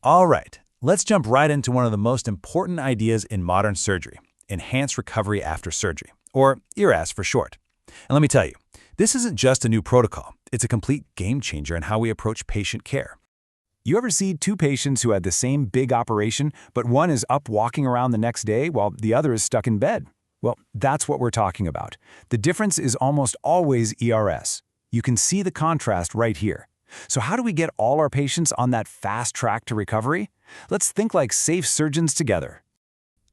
All right, let's jump right into one of the most important ideas in modern surgery, enhanced recovery after surgery, or ERAS for short. And let me tell you, this isn't just a new protocol. It's a complete game changer in how we approach patient care. You ever see two patients who had the same big operation, but one is up walking around the next day while the other is stuck in bed? Well, that's what we're talking about. The difference is almost always ERS. You can see the contrast right here. So how do we get all our patients on that fast track to recovery? Let's think like safe surgeons together.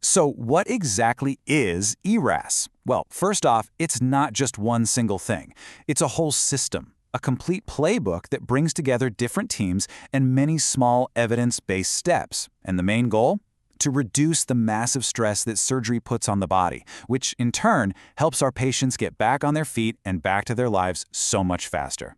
So what exactly is ERAS? Well, first off, it's not just one single thing. It's a whole system, a complete playbook that brings together different teams and many small evidence-based steps. And the main goal? To reduce the massive stress that surgery puts on the body, which in turn helps our patients get back on their feet and back to their lives so much faster.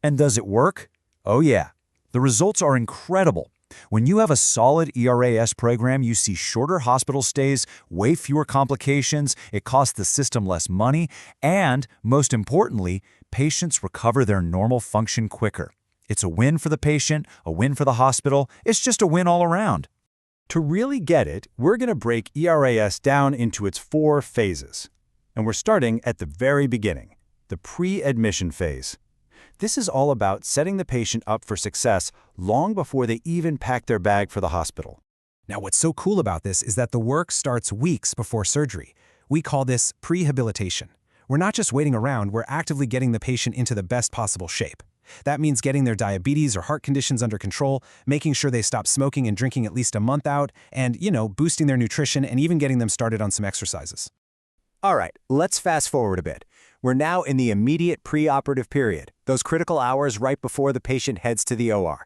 And does it work? Oh yeah. The results are incredible. When you have a solid ERAS program, you see shorter hospital stays, way fewer complications, it costs the system less money, and, most importantly, patients recover their normal function quicker. It's a win for the patient, a win for the hospital, it's just a win all around. To really get it, we're going to break ERAS down into its 4 phases. And we're starting at the very beginning, the pre-admission phase. This is all about setting the patient up for success long before they even pack their bag for the hospital. Now, what's so cool about this is that the work starts weeks before surgery. We call this prehabilitation. We're not just waiting around, we're actively getting the patient into the best possible shape. That means getting their diabetes or heart conditions under control, making sure they stop smoking and drinking at least a month out, and, boosting their nutrition and even getting them started on some exercises. All right, let's fast forward a bit. We're now in the immediate preoperative period, those critical hours right before the patient heads to the OR.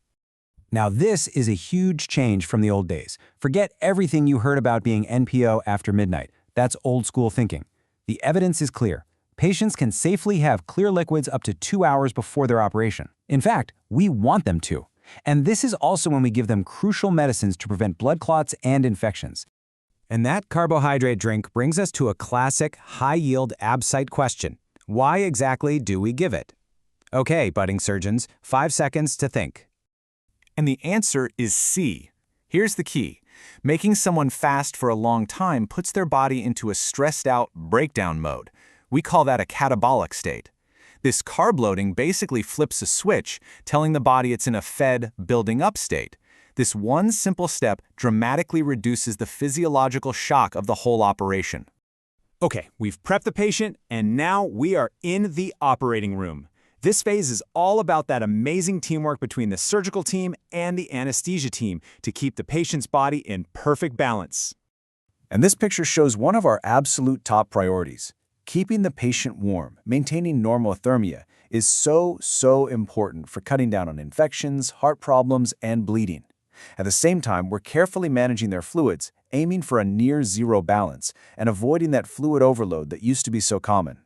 Now, this is a huge change from the old days. Forget everything you heard about being NPO after midnight. That's old school thinking. The evidence is clear. Patients can safely have clear liquids up to 2 hours before their operation. In fact, we want them to. And this is also when we give them crucial medicines to prevent blood clots and infections. And that carbohydrate drink brings us to a classic high-yield ABSITE question. Why exactly do we give it? Okay, budding surgeons, 5 seconds to think. And the answer is C. Here's the key. Making someone fast for a long time puts their body into a stressed-out breakdown mode. We call that a catabolic state. This carb loading basically flips a switch, telling the body it's in a fed, building-up state. This one simple step dramatically reduces the physiological shock of the whole operation. Okay, we've prepped the patient, and now we are in the operating room. This phase is all about that amazing teamwork between the surgical team and the anesthesia team to keep the patient's body in perfect balance. And this picture shows one of our absolute top priorities. Keeping the patient warm, maintaining normothermia, is so important for cutting down on infections, heart problems, and bleeding. At the same time, we're carefully managing their fluids, aiming for a near-zero balance, and avoiding that fluid overload that used to be so common.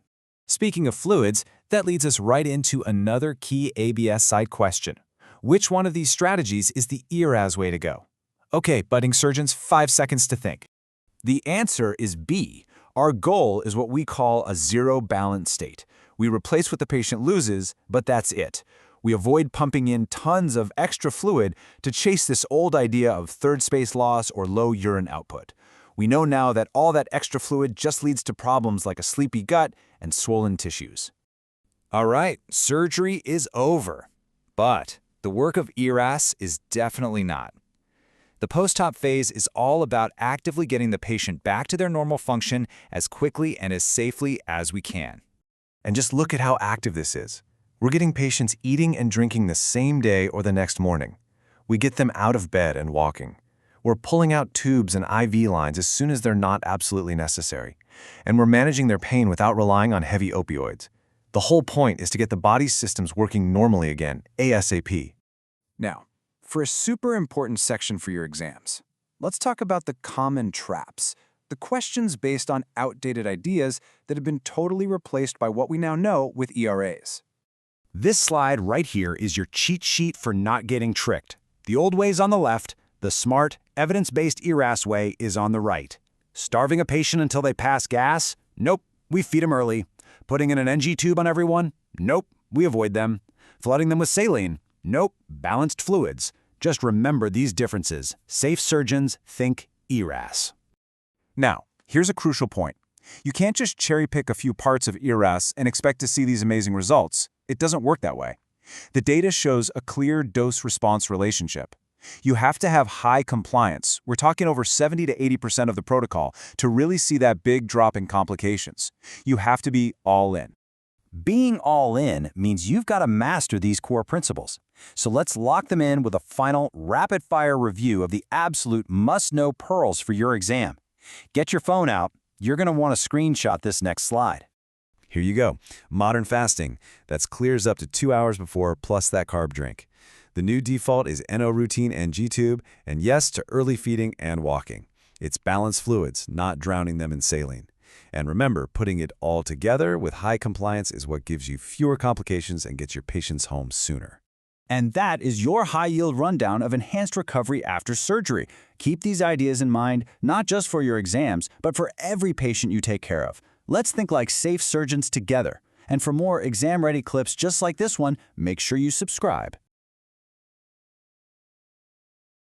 Speaking of fluids, that leads us right into another key ABSITE question. Which one of these strategies is the ERAS way to go? Okay, budding surgeons, 5 seconds to think. The answer is B. Our goal is what we call a zero balance state. We replace what the patient loses, but that's it. We avoid pumping in tons of extra fluid to chase this old idea of third space loss or low urine output. We know now that all that extra fluid just leads to problems like a sleepy gut and swollen tissues. All right, surgery is over. But the work of ERAS is definitely not. The post-op phase is all about actively getting the patient back to their normal function as quickly and as safely as we can. And just look at how active this is. We're getting patients eating and drinking the same day or the next morning. We get them out of bed and walking. We're pulling out tubes and IV lines as soon as they're not absolutely necessary. And we're managing their pain without relying on heavy opioids. The whole point is to get the body's systems working normally again, ASAP. Now, for a super important section for your exams, let's talk about the common traps, the questions based on outdated ideas that have been totally replaced by what we now know with ERAs. This slide right here is your cheat sheet for not getting tricked. The old way's on the left, the smart, evidence-based ERAS way is on the right. Starving a patient until they pass gas? Nope, we feed them early. Putting in an NG tube on everyone? Nope, we avoid them. Flooding them with saline? Nope, balanced fluids. Just remember these differences. Safe surgeons think ERAS. Now, here's a crucial point. You can't just cherry-pick a few parts of ERAS and expect to see these amazing results. It doesn't work that way. The data shows a clear dose-response relationship. You have to have high compliance. We're talking over 70 to 80% of the protocol to really see that big drop in complications. You have to be all in. Being all in means you've got to master these core principles. So let's lock them in with a final rapid-fire review of the absolute must-know pearls for your exam. Get your phone out. You're going to want to screenshot this next slide. Here you go. Modern fasting. That's clears up to 2 hours before plus that carb drink. The new default is NO routine and G-tube, and yes to early feeding and walking. It's balanced fluids, not drowning them in saline. And remember, putting it all together with high compliance is what gives you fewer complications and gets your patients home sooner. And that is your high-yield rundown of enhanced recovery after surgery. Keep these ideas in mind, not just for your exams, but for every patient you take care of. Let's think like safe surgeons together. And for more exam-ready clips just like this one, make sure you subscribe.